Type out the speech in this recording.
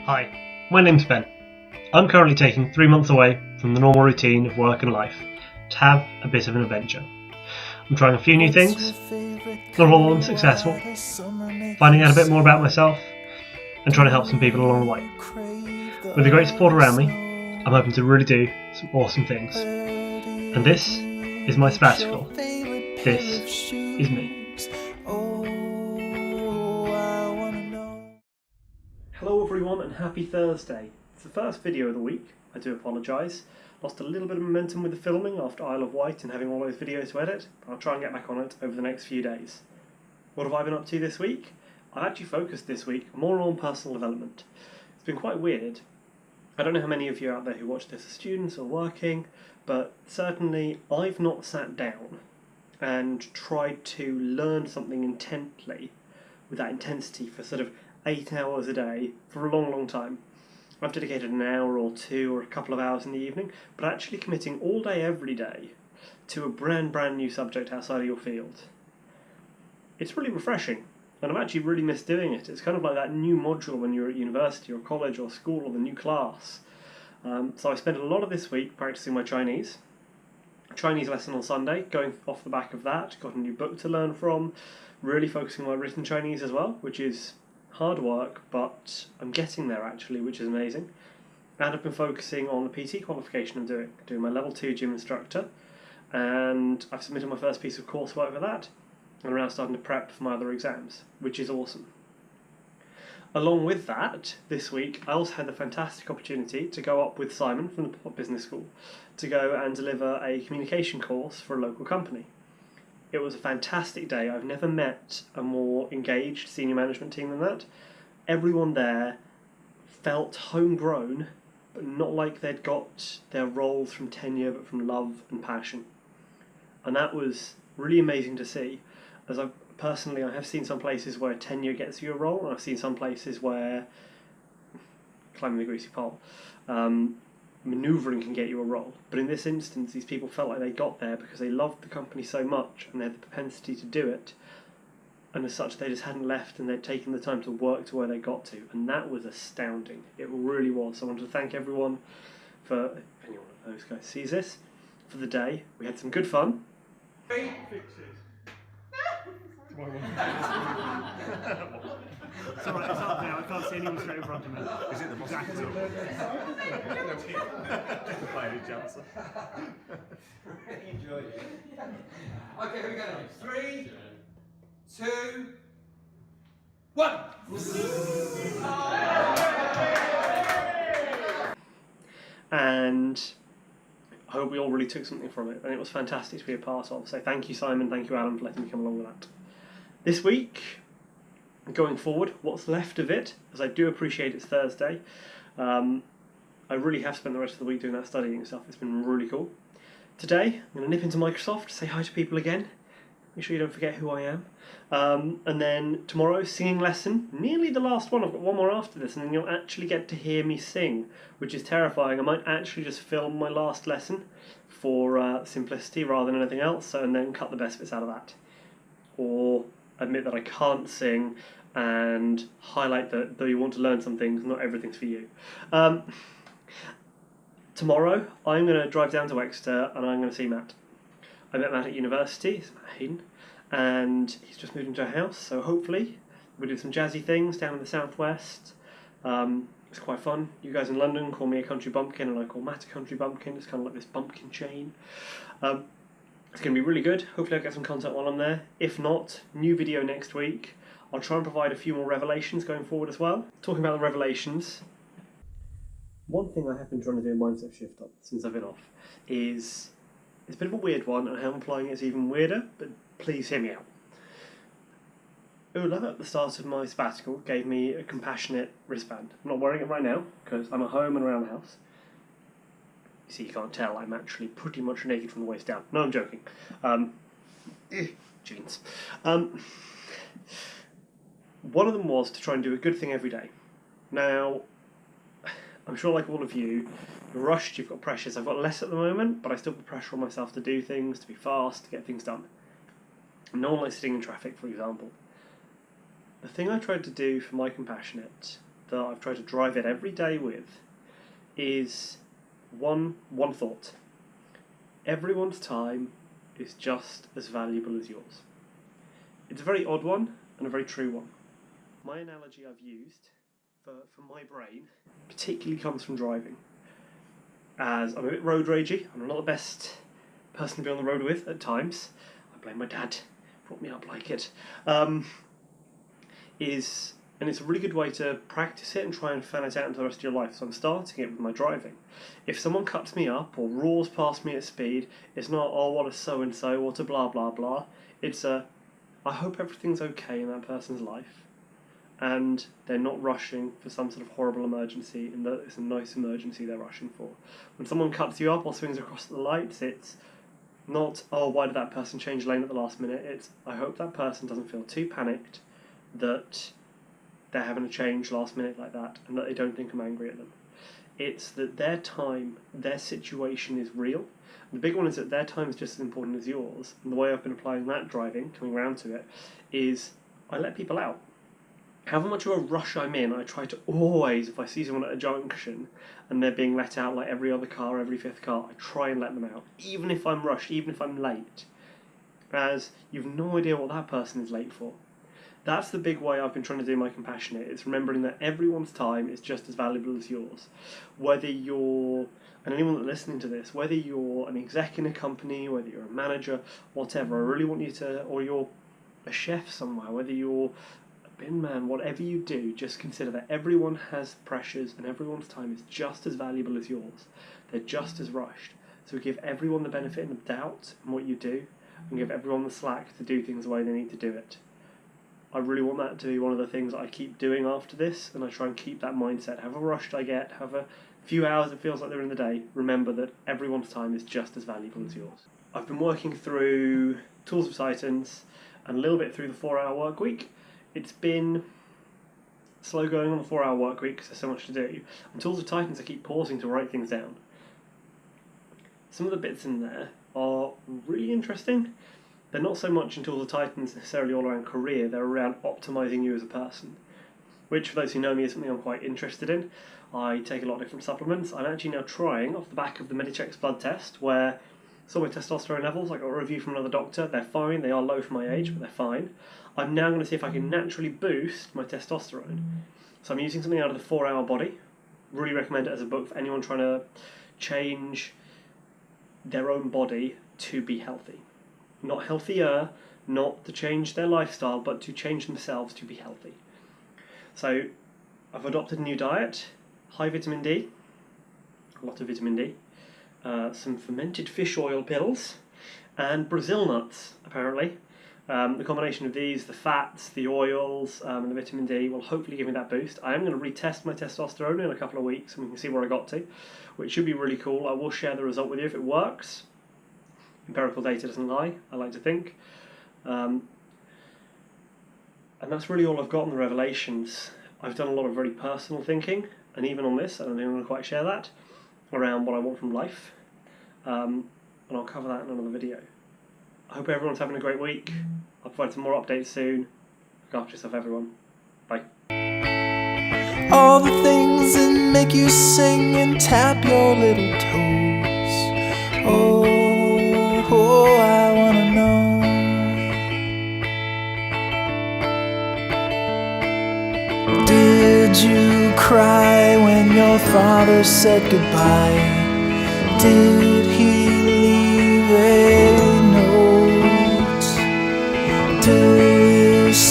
Hi, my name's Ben. I'm currently taking 3 months away from the normal routine of work and life to have a bit of an adventure. I'm trying a few new things, not all of them successful, finding out a bit more about myself, and trying to help some people along the way. With the great support around me, I'm hoping to really do some awesome things. And this is my sabbatical. This is me. Hello everyone and happy Thursday. It's the first video of the week. I do apologise. Lost a little bit of momentum with the filming after Isle of Wight and having all those videos to edit, but I'll try and get back on it over the next few days. What have I been up to this week? I've actually focused this week more on personal development. It's been quite weird. I don't know how many of you out there who watch this are students or working, but certainly I've not sat down and tried to learn something intently with that intensity for sort of 8 hours a day for a long time. I've dedicated an hour or two or a couple of hours in the evening, but actually committing all day every day to a brand new subject outside of your field. It's really refreshing, and I've actually really missed doing it. It's kind of like that new module when you're at university or college or school, or the new class. So I spent a lot of this week practicing my Chinese lesson on Sunday, going off the back of that, got a new book to learn from, really focusing on my written Chinese as well, which is hard work, but I'm getting there actually, which is amazing. And I've been focusing on the PT qualification I'm doing my level 2 gym instructor, and I've submitted my first piece of coursework for that, and I'm now starting to prep for my other exams, which is awesome. Along with that, this week I also had the fantastic opportunity to go up with Simon from the business school to go and deliver a communication course for a local company. It was a fantastic day. I've never met a more engaged senior management team than that. Everyone there felt homegrown, but not like they'd got their roles from tenure, but from love and passion. And that was really amazing to see. As I have seen some places where tenure gets you a role, and I've seen some places where climbing the greasy pole, manoeuvring can get you a role. But in this instance, these people felt like they got there because they loved the company so much and they had the propensity to do it, and as such they just hadn't left and they'd taken the time to work to where they got to, and that was astounding. It really was. So I want to thank everyone for, if anyone of those guys sees this, for the day. We had some good fun. It's alright, it's up now, I can't see anyone straight in front of me. Is it the Exactly. Really enjoyed it. Okay, here we go. 3, 2, 1. And I hope we all really took something from it, and it was fantastic to be a part of. So thank you, Simon, thank you, Alan, for letting me come along with that. This week, going forward, what's left of it, as I do appreciate it's Thursday, I really have spent the rest of the week doing that studying stuff. It's been really cool. Today, I'm going to nip into Microsoft, say hi to people again, make sure you don't forget who I am. And then tomorrow, singing lesson, nearly the last one. I've got one more after this, and then you'll actually get to hear me sing, which is terrifying. I might actually just film my last lesson for simplicity rather than anything else, and then cut the best bits out of that. Or admit that I can't sing and highlight that though you want to learn some things, not everything's for you. Tomorrow, I'm going to drive down to Exeter and I'm going to see Matt. I met Matt at university, it's Matt Hayden, and he's just moved into a house, so hopefully we'll do some jazzy things down in the southwest. It's quite fun. You guys in London call me a country bumpkin and I call Matt a country bumpkin. It's kind of like this bumpkin chain. It's going to be really good. Hopefully I'll get some content while I'm there. If not, new video next week. I'll try and provide a few more revelations going forward as well. Talking about the revelations, one thing I have been trying to do a mindset shift up since I've been off is, it's a bit of a weird one, and how I'm applying it is even weirder, but please hear me out. Ula, at the start of my sabbatical, gave me a compassionate wristband. I'm not wearing it right now, because I'm at home and around the house. You see, you can't tell, I'm actually pretty much naked from the waist down. No, I'm joking. Jeans. One of them was to try and do a good thing every day. Now, I'm sure like all of you, you're rushed, you've got pressures. I've got less at the moment, but I still put pressure on myself to do things, to be fast, to get things done. No one likes sitting in traffic, for example. The thing I tried to do for my compassionate that I've tried to drive it every day with is one thought. Everyone's time is just as valuable as yours. It's a very odd one and a very true one. My analogy I've used for my brain particularly comes from driving. As I'm a bit road ragey, I'm not the best person to be on the road with at times. I blame my dad, brought me up like it. And it's a really good way to practice it and try and fan it out into the rest of your life. So I'm starting it with my driving. If someone cuts me up or roars past me at speed, it's not, oh, what a so-and-so, what a blah, blah, blah. It's a, I hope everything's okay in that person's life. And they're not rushing for some sort of horrible emergency, and that it's a nice emergency they're rushing for. When someone cuts you up or swings across the lights, it's not, oh, why did that person change lane at the last minute? It's, I hope that person doesn't feel too panicked that they're having a change last minute like that, and that they don't think I'm angry at them. It's that their time, their situation is real. And the big one is that their time is just as important as yours, and the way I've been applying that driving, coming around to it, is I let people out. However much of a rush I'm in, I try to always, if I see someone at a junction and they're being let out like every other car, every fifth car, I try and let them out, even if I'm rushed, even if I'm late. As you've no idea what that person is late for. That's the big way I've been trying to do my compassionate. It's remembering that everyone's time is just as valuable as yours. Whether you're, and anyone that's listening to this, whether you're an exec in a company, whether you're a manager, whatever, I really want you to, or you're a chef somewhere, whether you're bin man, whatever you do, just consider that everyone has pressures and everyone's time is just as valuable as yours. They're just as rushed. So give everyone the benefit and the doubt in what you do, and give everyone the slack to do things the way they need to do it. I really want that to be one of the things that I keep doing after this, and I try and keep that mindset. However rushed I get, however few hours it feels like they're in the day, remember that everyone's time is just as valuable as yours. I've been working through Tools of Titans and a little bit through the 4-hour work week. It's been slow going on the 4-hour work week because there's so much to do. And Tools of Titans, I keep pausing to write things down. Some of the bits in there are really interesting. They're not so much in Tools of Titans necessarily all around career, they're around optimising you as a person. Which, for those who know me, is something I'm quite interested in. I take a lot of different supplements. I'm actually now trying, off the back of the Medicheck's blood test, where saw my testosterone levels, I got a review from another doctor, they're fine, they are low for my age, but they're fine. I'm now going to see if I can naturally boost my testosterone. So I'm using something out of the 4-Hour Body. Really recommend it as a book for anyone trying to change their own body to be healthy. Not healthier, not to change their lifestyle, but to change themselves to be healthy. So I've adopted a new diet, high vitamin D, a lot of vitamin D, some fermented fish oil pills, and Brazil nuts, apparently. The combination of these, the fats, the oils, and the vitamin D will hopefully give me that boost. I am going to retest my testosterone in a couple of weeks and we can see where I got to, which should be really cool. I will share the result with you if it works. Empirical data doesn't lie, I like to think. And that's really all I've got on the revelations. I've done a lot of very personal thinking, and even on this, I don't think I'm going to quite share that, around what I want from life. And I'll cover that in another video. I hope everyone's having a great week. I'll provide some more updates soon. Look after yourself, everyone. Bye. All the things that make you sing and tap your little toes. Oh, I wanna know. Did you cry when your father said goodbye? Did